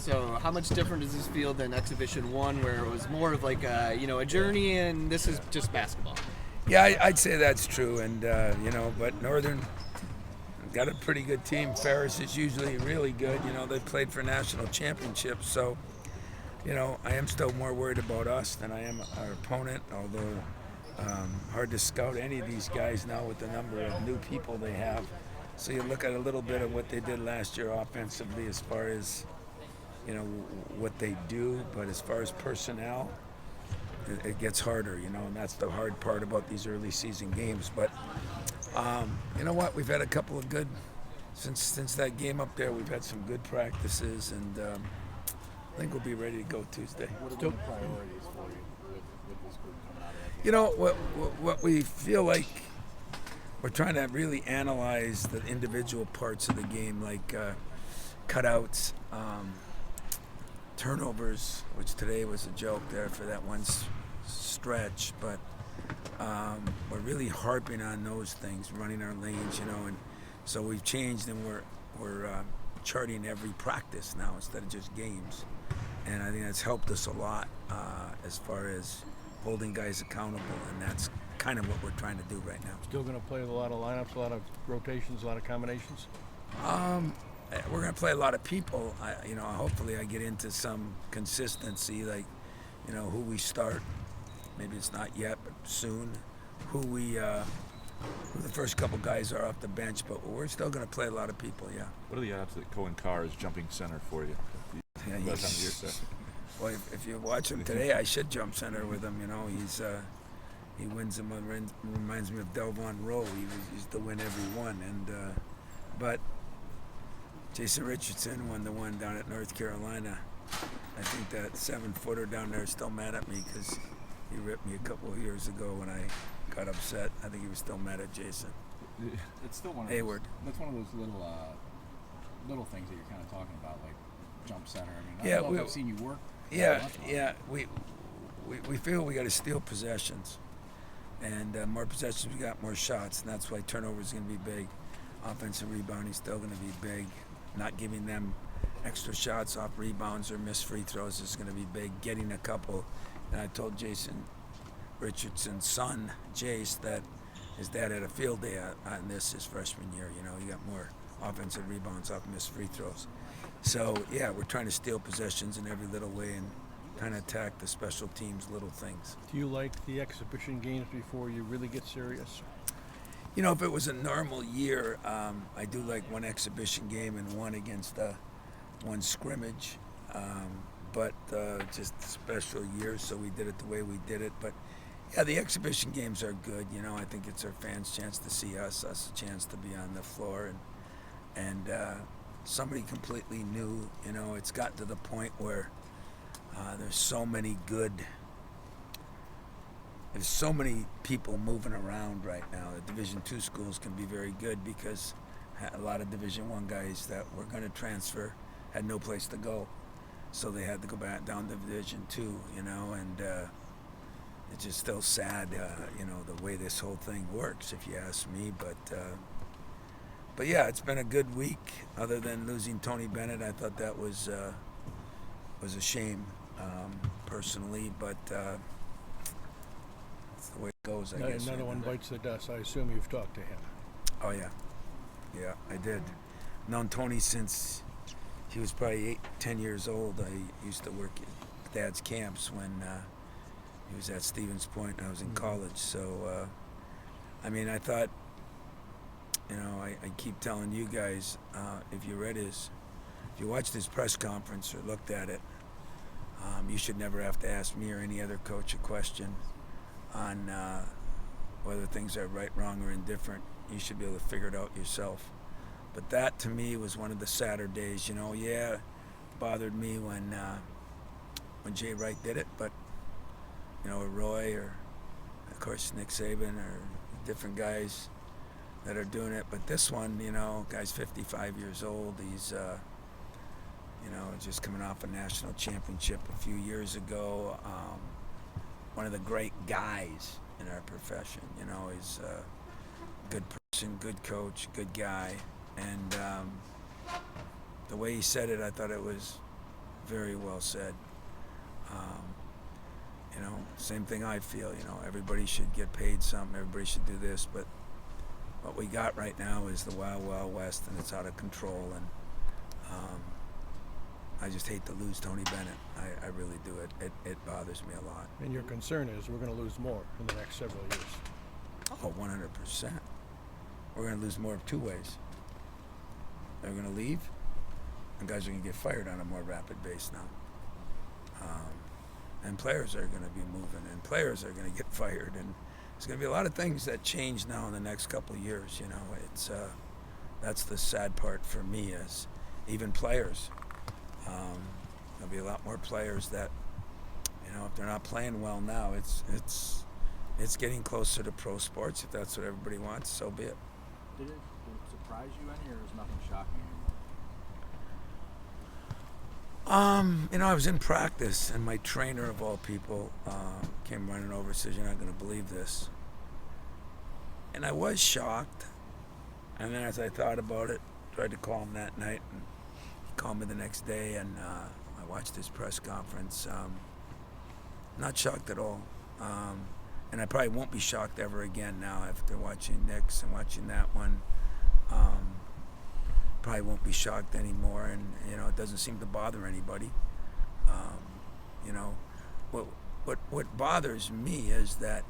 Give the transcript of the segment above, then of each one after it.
So how much different does this feel than Exhibition 1, where it was more of like a journey, and this is just basketball? Yeah, I'd say that's true, and but Northern got a pretty good team. Ferris is usually really good. They played for national championships, so I am still more worried about us than I am our opponent. Although hard to scout any of these guys now with the number of new people they have. So you look at a little bit of what they did last year offensively, as far as what they do, but as far as personnel, it gets harder, and that's the hard part about these early season games. But you know what? We've had a couple of good, since that game up there, we've had some good practices, and I think we'll be ready to go Tuesday. What are the priorities for you with this group coming out of that? What we feel like we're trying to really analyze the individual parts of the game, like cutouts, turnovers, which today was a joke there for that one stretch, but we're really harping on those things, running our lanes, and so we've changed, and we're charting every practice now instead of just games, and I think that's helped us a lot as far as holding guys accountable, and that's kind of what we're trying to do right now. Still going to play with a lot of lineups, a lot of rotations, a lot of combinations? We're going to play a lot of people. Hopefully I get into some consistency, like, who we start. Maybe it's not yet, but soon. Who the first couple guys are off the bench, but we're still going to play a lot of people, yeah. What are the odds that Cohen Carr is jumping center for you? Yeah, well, if you watch him today, I should jump center with him. He wins them. Reminds me of Delvon Rowe. He used to win every one, but Jason Richardson won the one down at North Carolina. I think that 7-footer down there is still mad at me because he ripped me a couple of years ago when I got upset. I think he was still mad at Jason. It's still one of Hayward. That's one of those little things that you're kind of talking about, like jump center. I mean, I Yeah, don't know if I've seen you work. Yeah. We feel we got to steal possessions, and more possessions we got, more shots, and that's why turnover is going to be big. Offensive rebounding is still going to be big. Not giving them extra shots off rebounds or missed free throws is going to be big. Getting a couple. And I told Jason Richardson's son, Jace, that his dad had a field day on this his freshman year. He got more offensive rebounds off missed free throws. So, yeah, we're trying to steal possessions in every little way and kind of attack the special teams little things. Do you like the exhibition games before you really get serious? If it was a normal year, I do like one exhibition game and one against one scrimmage. But just special years, so we did it the way we did it. But, yeah, the exhibition games are good. I think it's our fans' chance to see us a chance to be on the floor, and somebody completely new. It's gotten to the point where there's so many people moving around right now. The Division II schools can be very good because a lot of Division I guys that were going to transfer had no place to go. So they had to go back down to Division II, and it's just still sad, the way this whole thing works, if you ask me. But yeah, it's been a good week. Other than losing Tony Bennett, I thought that was a shame, personally. But it's the way it goes, I guess. Another one bites the dust. I assume you've talked to him. Oh yeah, I did. Known Tony since he was probably 10 years old. I used to work at Dad's camps when he was at Stevens Point and I was in college. So, I thought, I keep telling you guys, if you watched his press conference or looked at it, you should never have to ask me or any other coach a question on whether things are right, wrong, or indifferent. You should be able to figure it out yourself. But that, to me, was one of the sadder days. Yeah, it bothered me when Jay Wright did it, but, or Roy, or, of course, Nick Saban, or different guys that are doing it. But this one, guy's 55 years old. He's, just coming off a national championship a few years ago. One of the great guys in our profession. He's a good person, good coach, good guy. And the way he said it, I thought it was very well said. You know, same thing I feel. You know, everybody should get paid something. Everybody should do this, but what we got right now is the wild, wild west, and it's out of control. And I just hate to lose Tony Bennett. I really do. It bothers me a lot. And your concern is we're going to lose more in the next several years. Oh, 100%. We're going to lose more of two ways. They're going to leave, and guys are going to get fired on a more rapid base now. And players are going to be moving, and players are going to get fired, and there's going to be a lot of things that change now in the next couple of years. You know, it's that's the sad part for me, is even players. There'll be a lot more players that, you know, if they're not playing well now, it's getting closer to pro sports. If that's what everybody wants, so be it. Did it surprise you any, or is nothing shocking anymore? You know, I was in practice, and my trainer, of all people, came running over and says, "You're not going to believe this." And I was shocked. And then as I thought about it, tried to call him that night, and he called me the next day, and I watched his press conference. Not shocked at all. And I probably won't be shocked ever again now after watching Knicks and watching that one. Probably won't be shocked anymore, and you know, it doesn't seem to bother anybody. You know, what bothers me is that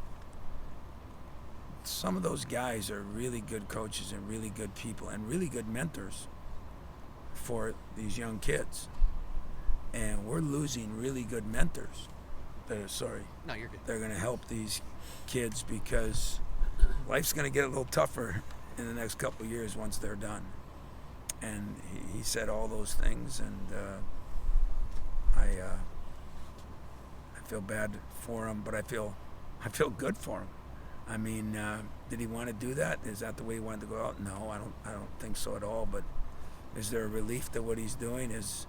some of those guys are really good coaches and really good people and really good mentors for these young kids, and we're losing really good mentors. No, you're good. They're going to help these kids, because life's going to get a little tougher in the next couple of years once they're done. And he said all those things, and I feel bad for him, but I feel good for him. I mean, did he want to do that? Is that the way he wanted to go out? No, I don't think so at all. But is there a relief to what he's doing? Is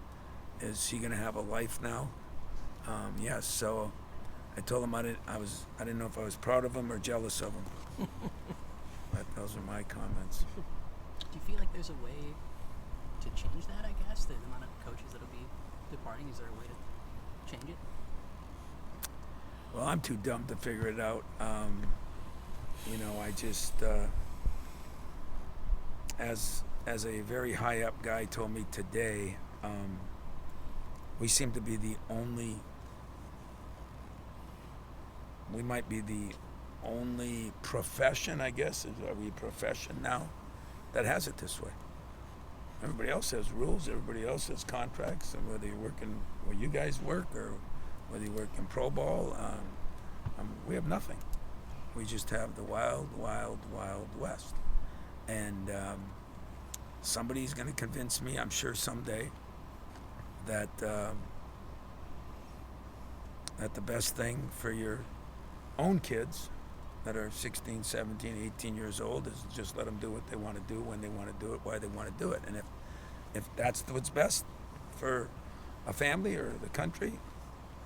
he going to have a life now? Yes. So I told him I didn't know if I was proud of him or jealous of him. But those are my comments. Do you feel like there's a way to change that, I guess? The amount of coaches that'll be departing, is there a way to change it? Well, I'm too dumb to figure it out. You know, I just, as a very high up guy told me today, we seem to be we might be the only profession, I guess. Are we a profession now that has it this way? Everybody else has rules, everybody else has contracts, and whether you're working where you guys work or whether you work in pro ball, we have nothing. We just have the wild, wild, wild west. And somebody's going to convince me, I'm sure someday, that the best thing for your own kids that are 16, 17, 18 years old is just let them do what they want to do, when they want to do it, why they want to do it. And if that's what's best for a family or the country,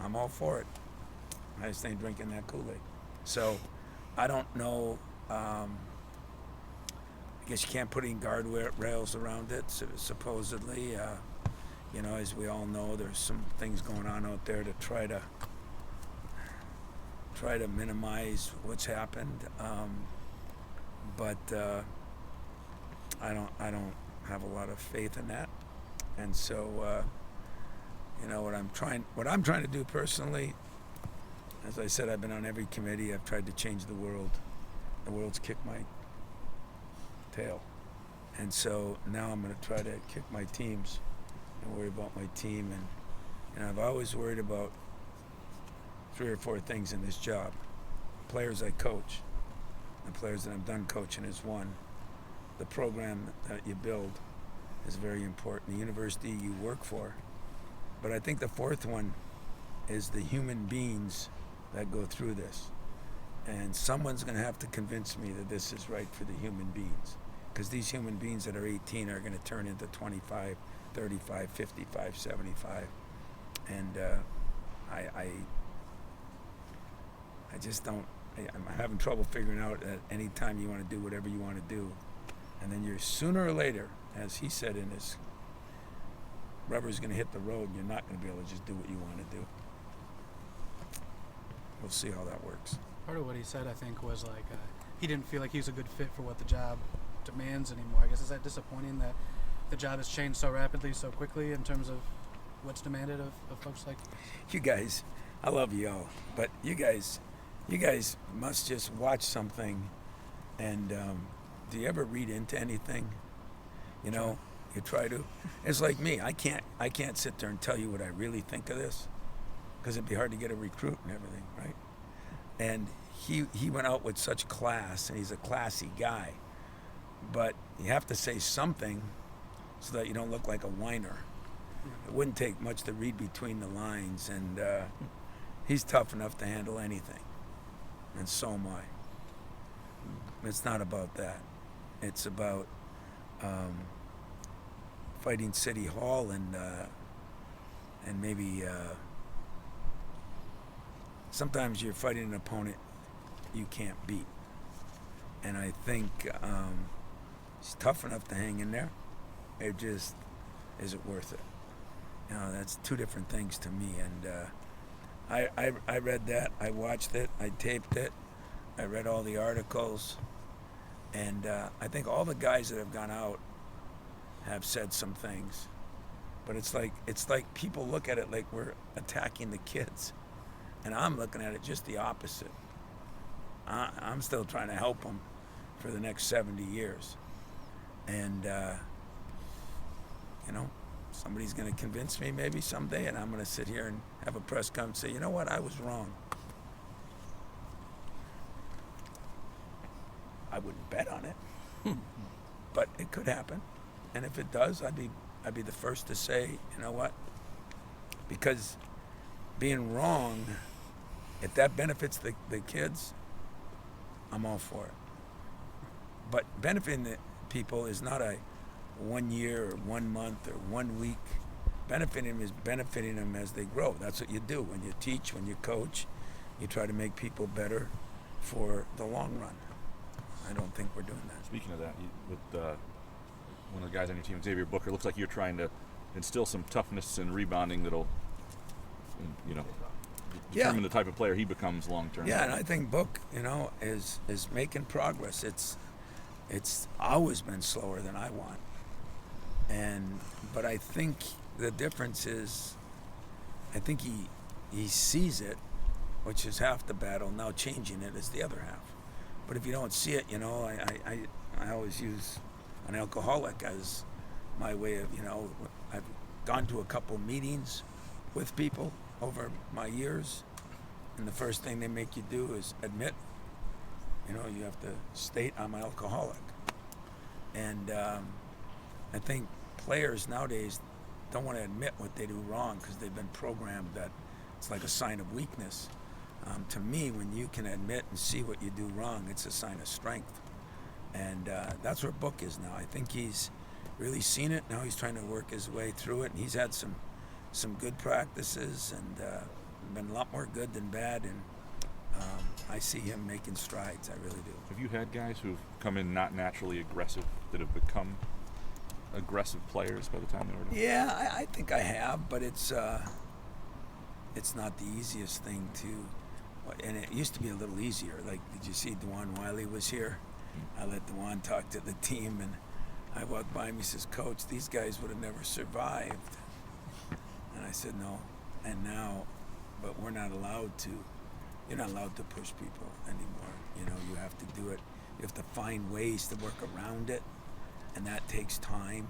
I'm all for it. I just ain't drinking that Kool-Aid. So I don't know. I guess you can't put any guardrails around it, supposedly. You know, as we all know, there's some things going on out there to try to minimize what's happened, but I don't have a lot of faith in that, and so you know, what I'm trying to do personally, as I said, I've been on every committee. I've tried to change the world. The world's kicked my tail, and so now I'm going to try to kick my teams and worry about my team, and I've always worried about 3 or 4 things in this job. Players I coach, the players that I'm done coaching is one. The program that you build is very important. The university you work for. But I think the 4th one is the human beings that go through this. And someone's going to have to convince me that this is right for the human beings. Because these human beings that are 18 are going to turn into 25, 35, 55, 75. And I just don't, I'm having trouble figuring out that any time you want to do whatever you want to do, and then you're sooner or later, as he said in his rubber's going to hit the road, and you're not going to be able to just do what you want to do. We'll see how that works. Part of what he said, I think, was like he didn't feel like he was a good fit for what the job demands anymore. I guess, is that disappointing that the job has changed so rapidly, so quickly in terms of what's demanded of folks like You guys, I love you all, but you guys must just watch something, and do you ever read into anything? You know, you try to. It's like me. I can't sit there and tell you what I really think of this, because it'd be hard to get a recruit and everything, right? And he went out with such class, and he's a classy guy, but you have to say something so that you don't look like a whiner. It wouldn't take much to read between the lines, and he's tough enough to handle anything, and so am I. It's not about that. It's about fighting City Hall and maybe sometimes you're fighting an opponent you can't beat, and I think he's tough enough to hang in there. It just isn't worth it. You know, that's two different things to me. And I read that. I watched it. I taped it. I read all the articles. And I think all the guys that have gone out have said some things. But it's like people look at it like we're attacking the kids. And I'm looking at it just the opposite. I'm still trying to help them for the next 70 years. And, you know, somebody's going to convince me maybe someday, and I'm going to sit here and have a press conference and say, you know what, I was wrong. I wouldn't bet on it, but it could happen. And if it does, I'd be the first to say, you know what, because being wrong, if that benefits the kids, I'm all for it. But benefiting the people is not a 1 year or 1 month or 1 week. Benefiting them is benefiting them as they grow. That's what you do when you teach, when you coach. You try to make people better for the long run. I don't think we're doing that. Speaking of that, with one of the guys on your team, Xavier Booker, looks like you're trying to instill some toughness and rebounding that'll, you know, determine the type of player he becomes long term. Yeah, and I think Book, you know, is making progress. It's always been slower than I want. But I think the difference is, I think he sees it, which is half the battle. Now changing it is the other half. But if you don't see it, you know, I always use an alcoholic as my way of, you know, I've gone to a couple meetings with people over my years, and the first thing they make you do is admit, you know, you have to state I'm an alcoholic. And I think players nowadays don't want to admit what they do wrong because they've been programmed that it's like a sign of weakness. To me, when you can admit and see what you do wrong, it's a sign of strength. And that's where Book is now. I think he's really seen it. Now he's trying to work his way through it. And he's had some good practices and been a lot more good than bad. And I see him making strides. I really do. Have you had guys who've come in not naturally aggressive that have become aggressive players by the time they were done? Yeah, I think I have, but it's not the easiest thing to. And it used to be a little easier. Like, did you see Dewan Wiley was here? I let Dewan talk to the team, and I walked by him. He says, "Coach, these guys would have never survived." And I said, "No." And now, but we're not allowed to. You're not allowed to push people anymore. You know, you have to do it. You have to find ways to work around it, and that takes time.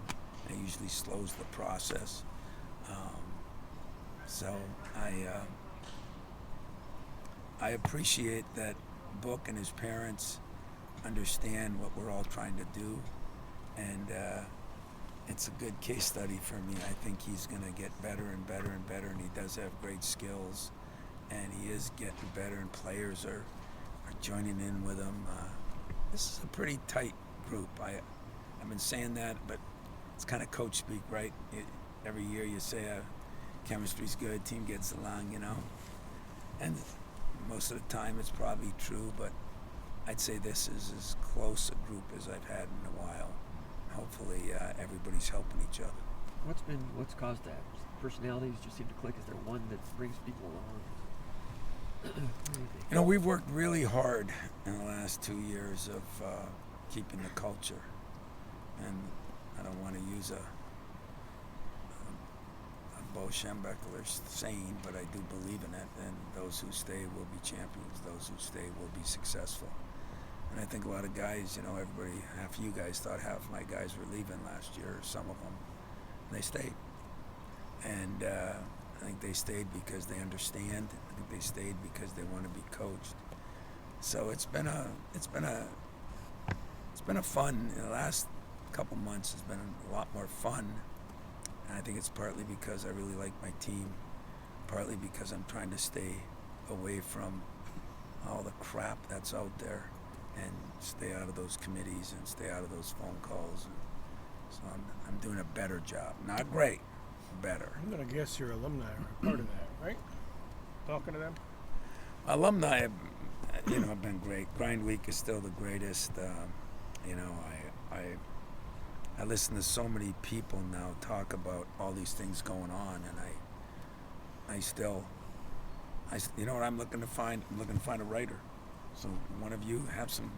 It usually slows the process. So I appreciate that Book and his parents understand what we're all trying to do, and it's a good case study for me. I think he's going to get better and better and better, and he does have great skills, and he is getting better, and players are joining in with him. This is a pretty tight group. I've been saying that, but it's kind of coach speak, right? Every year you say chemistry's good, team gets along, you know, and most of the time it's probably true, but I'd say this is as close a group as I've had in a while. Hopefully everybody's helping each other. What's caused that? Personalities just seem to click. Is there one that brings people along? What do you think? You know, we've worked really hard in the last 2 years of keeping the culture, and I don't want to use a Bo Schembechler saying, but I do believe in it, and those who stay will be champions. Those who stay will be successful. And I think a lot of guys, you know, everybody, half you guys thought half my guys were leaving last year, or some of them, and they stayed. And I think they stayed because they understand. I think they stayed because they want to be coached. So it's been a fun. In the last couple months, has been a lot more fun. And I think it's partly because I really like my team, partly because I'm trying to stay away from all the crap that's out there and stay out of those committees and stay out of those phone calls. And so I'm doing a better job. Not great, better. I'm gonna guess your alumni are part of that, right? Talking to them. Alumni, have been great. Grind Week is still the greatest. I listen to so many people now talk about all these things going on, and you know what I'm looking to find? I'm looking to find a writer. So one of you have some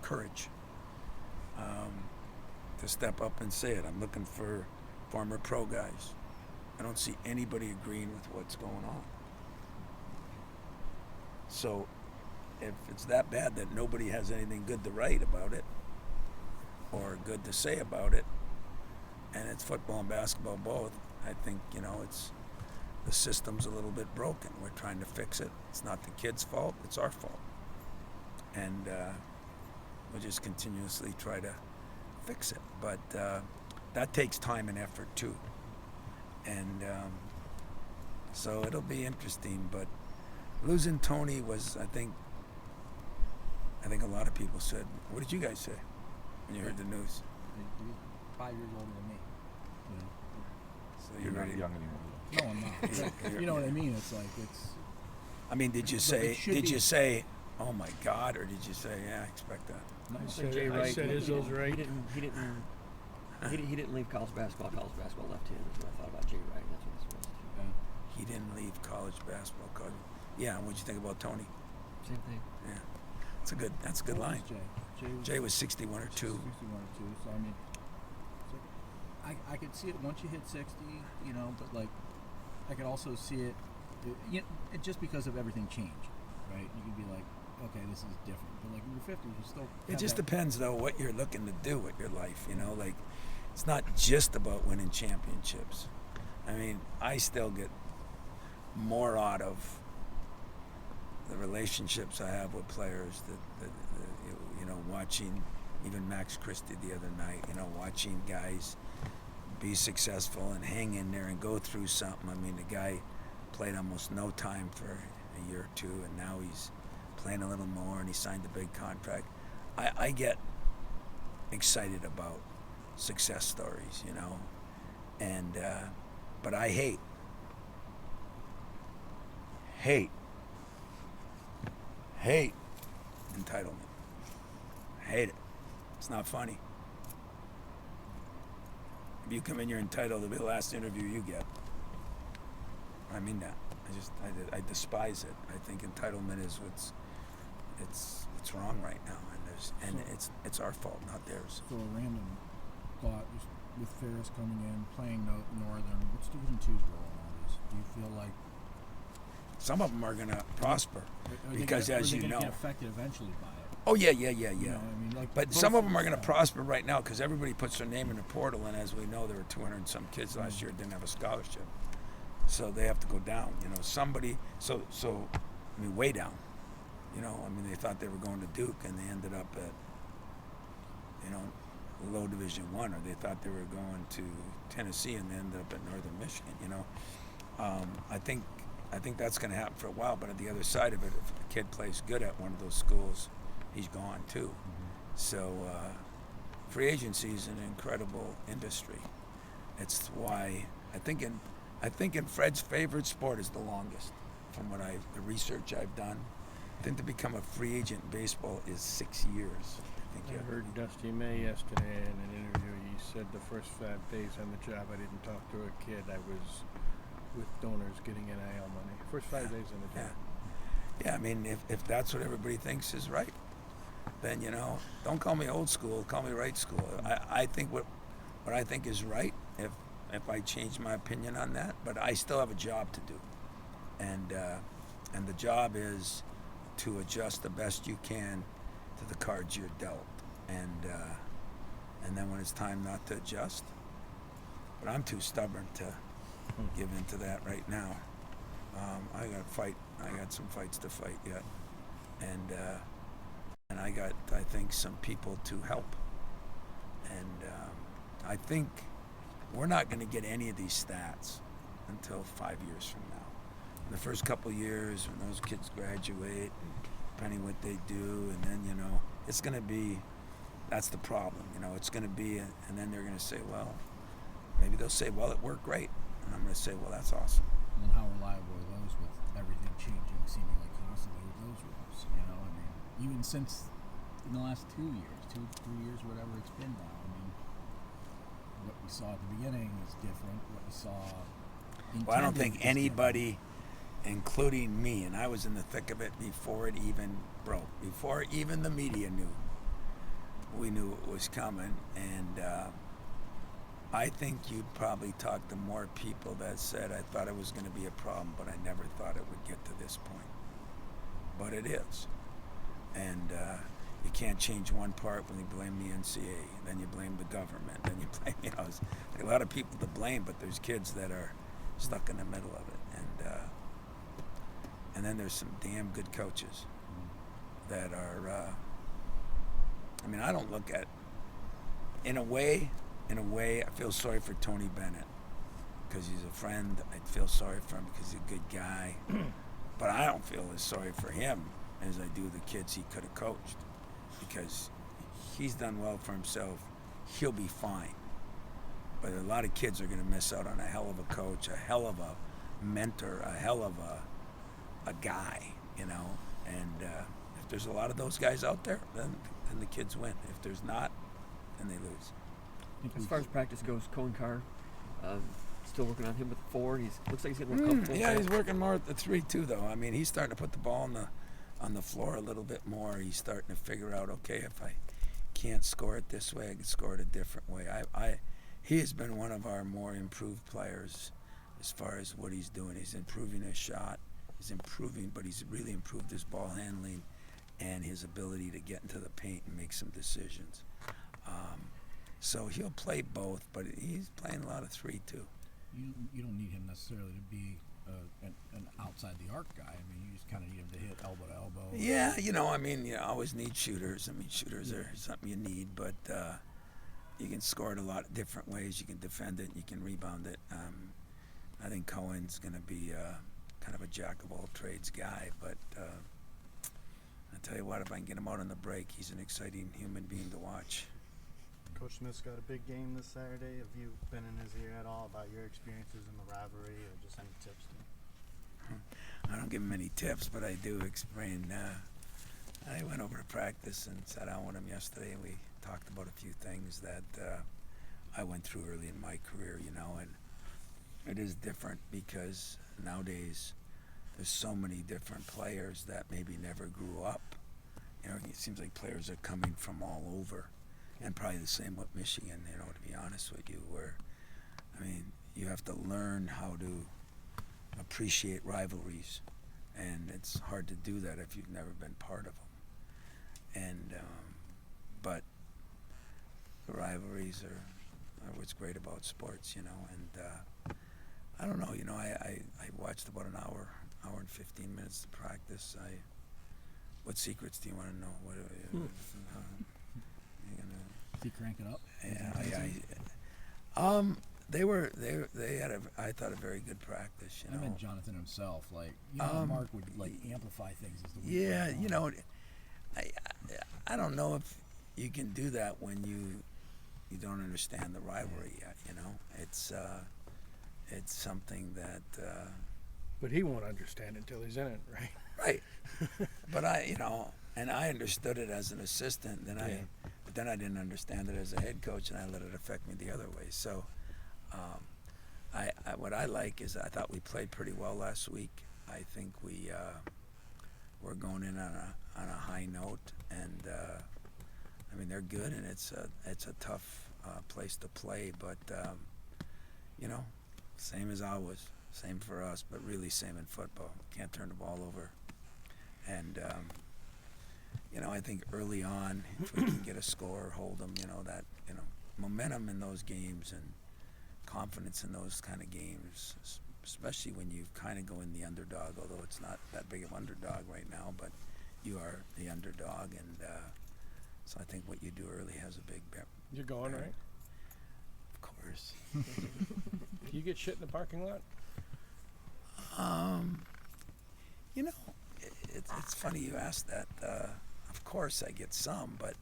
courage to step up and say it. I'm looking for former pro guys. I don't see anybody agreeing with what's going on. So if it's that bad that nobody has anything good to write about it or good to say about it, and it's football and basketball both, I think, it's the system's a little bit broken. We're trying to fix it. It's not the kids' fault, it's our fault. And we just continuously try to fix it. But that takes time and effort too. And so it'll be interesting. But losing Tony was, I think a lot of people said, what did you guys say when you heard the news? He's 5 years older than me. You know? So You're not ready? young anymore. No, I'm not. You know what I mean? It's like I mean, did you say, oh my God, or did you say, yeah, I expect that? No, I said Izzo's right. He didn't leave college basketball. College basketball left him. That's what I thought about Jay Wright. That's what it's supposed to do. He didn't leave college basketball. Yeah, what'd you think about Tony? Same thing. Yeah, that's a good line. Jay was 61 or 2. 61 or 2. So I mean, I could see it once you hit 60, but like I could also see it, just because of everything changed, right? You could be like, okay, this is different. But like in your 50s, you still. It just depends though what you're looking to do with your life. Like it's not just about winning championships. I mean, I still get more out of the relationships I have with players that watching even Max Christie the other night, watching guys be successful and hang in there and go through something. I mean, the guy played almost no time for a year or two, and now he's playing a little more, and he signed a big contract. I get excited about success stories, and but I hate entitlement. Hate it. It's not funny. If you come in, you're entitled to be the last interview you get. I mean that. I despise it. I think entitlement is what's wrong right now, and it's our fault, not theirs. So a random thought, just with Ferris coming in, playing Northern, what's Division II's role in all this? Do you feel like some of them are going to prosper because, as you know, get affected eventually by it? Oh yeah. But some of them are going to prosper right now because everybody puts their name in the portal, and as we know, there were 200 and some kids last year that didn't have a scholarship, so they have to go down. Somebody. So I mean, way down. They thought they were going to Duke, and they ended up at low Division I, or they thought they were going to Tennessee, and they ended up at Northern Michigan. I think that's going to happen for a while, but at the other side of it, if a kid plays good at one of those schools, he's gone too. Mm-hmm. So free agency is an incredible industry. It's why I think in Fred's favorite sport is the longest. From the research I've done, I think to become a free agent in baseball is 6 years. I heard Dusty May yesterday in an interview. he said the first 5 days on the job, I didn't talk to a kid. I was with donors getting NIL money. First 5 days on the job. Yeah, I mean, if that's what everybody thinks is right, then, you know, don't call me old school, call me right school. I think what I think is right, if I change my opinion on that, but I still have a job to do. And the job is to adjust the best you can to the cards you're dealt. And then when it's time not to adjust, but I'm too stubborn to give into that right now. I got to fight. I got some fights to fight yet, and I got, I think, some people to help. And I think we're not going to get any of these stats until 5 years from now. In the first couple of years, when those kids graduate, depending what they do, and then, you know, it's going to be, that's the problem. You know, it's going to be, and then they're going to say, well, maybe they'll say, well, it worked great. And I'm going to say, well, that's awesome. And how reliable are those with everything changing seemingly constantly with those rules? You know, I mean, even since in the last 2 years, 3 years, whatever it's been now. I mean, what we saw at the beginning is different. What we saw. Well, I don't think anybody, including me, and I was in the thick of it before it even broke, before even the media knew. We knew it was coming, and I think you'd probably talk to more people that said, I thought it was going to be a problem, but I never thought it would get to this point. But it is. And you can't change one part when you blame the NCAA, then you blame the government, then you blame, you know, there's a lot of people to blame, but there's kids that are stuck in the middle of it. And then there's some damn good coaches that are, I mean, I don't look at, in a way, I feel sorry for Tony Bennett because he's a friend. I feel sorry for him because he's a good guy. But I don't feel as sorry for him as I do the kids he could have coached because he's done well for himself. He'll be fine. But a lot of kids are going to miss out on a hell of a coach, a hell of a mentor, a hell of a guy, you know. And if there's a lot of those guys out there, then the kids win. If there's not, then they lose. As far as practice goes, Cohen Carr, still working on him with 4. Looks like he's getting more comfortable. Yeah, he's working more at the 3 too, though. I mean, he's starting to put the ball on the floor a little bit more. He's starting to figure out, okay, if I can't score it this way, I can score it a different way. He has been one of our more improved players as far as what he's doing. He's improving his shot. He's improving, but he's really improved his ball handling and his ability to get into the paint and make some decisions. So he'll play both, but he's playing a lot of 3 too. You don't need him necessarily to be an outside the arc guy. I mean, you just kind of need him to hit elbow to elbow. Yeah, you know, I mean, you always need shooters. I mean, shooters are something you need, but you can score it a lot of different ways. You can defend it, you can rebound it. I think Cohen's going to be kind of a jack of all trades guy, but I tell you what, if I can get him out on the break, he's an exciting human being to watch. Coach Smith's got a big game this Saturday. Have you been in his ear at all about your experiences in the rivalry or just any tips to him? I don't give him any tips, but I do explain. I went over to practice and sat down with him yesterday, and we talked about a few things that I went through early in my career, you know, and it is different because nowadays there's so many different players that maybe never grew up. You know, it seems like players are coming from all over. And probably the same with Michigan, you know, to be honest with you, where, I mean, you have to learn how to appreciate rivalries. And it's hard to do that if you've never been part of them. And, but the rivalries are what's great about sports, you know. And I don't know, you know, I watched about an hour and 15 minutes to practice. What secrets do you want to know? What Did he crank it up? Yeah, they had I thought a very good practice. You know, I meant Jonathan himself. Like, you know, Mark would like amplify things as the week yeah, went on. you know, I don't know if you can do that when you don't understand the rivalry yet. You know, it's something that. But he won't understand until he's in it, right? Right. But And I understood it as an assistant. But then I didn't understand it as a head coach, and I let it affect me the other way. So, what I like is I thought we played pretty well last week. I think we're going in on a high note, and I mean they're good, and it's a tough place to play. But you know, same as always, same for us, but really same in football. Can't turn the ball over, and you know, I think early on, if we can get a score, hold them, momentum in those games and confidence in those kind of games, especially when you kind of go in the underdog, although it's not that big of underdog right now, but you are the underdog, and so I think what you do early has a big bearing. You're going, right? Of course. Do you get shit in the parking lot? You know, it's funny you ask that. Of course I get some, but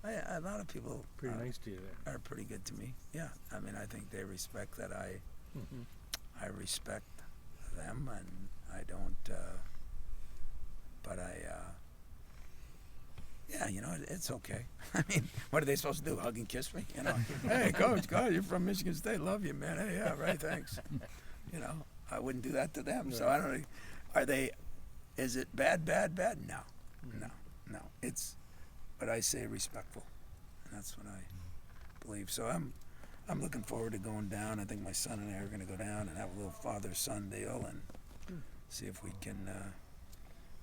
a lot of people Pretty nice to you there. are pretty good to me. Yeah, I mean, I think they respect that I respect them, and I don't. But yeah, you know, it's okay. I mean, what are they supposed to do? Hug and kiss me? You know, hey, coach, God, you're from Michigan State. Love you, man. Hey, yeah, right, thanks. You know, I wouldn't do that to them. So I don't. Are they? Is it bad? No, no. It's, but I say respectful, and that's what I believe. So I'm looking forward to going down. I think my son and I are going to go down and have a little father-son deal and see if we can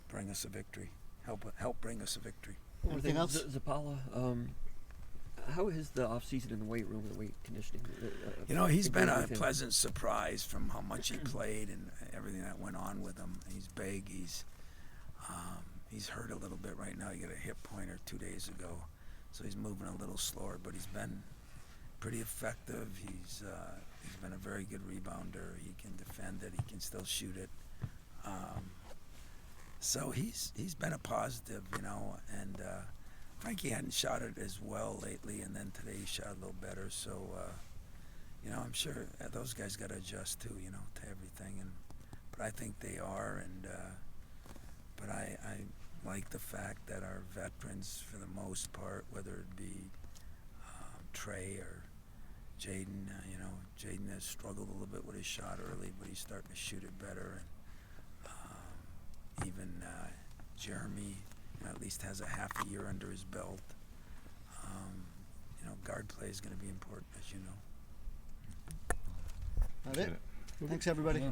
bring us a victory. Help bring us a victory. Anything else? Zapala, how is the off season in the weight room and the weight conditioning? You know, he's been a with him? pleasant surprise from how much he played and everything that went on with him. He's big. He's hurt a little bit right now. He got a hip pointer 2 days ago, so he's moving a little slower. But he's been pretty effective. He's been a very good rebounder. He can defend it. He can still shoot it. So he's been a positive, you know. And Frankie hadn't shot it as well lately, and then today he shot a little better. So you know, I'm sure those guys got to adjust too, you know, to everything. But I think they are, and but I like the fact that our veterans, for the most part, whether it be Trey or Jaden, you know, Jaden has struggled a little bit with his shot early, but he's starting to shoot it better. And even Jeremy, you know, at least has a half a year under his belt. You know, guard play is going to be important, as you know. That it? Thanks, everybody.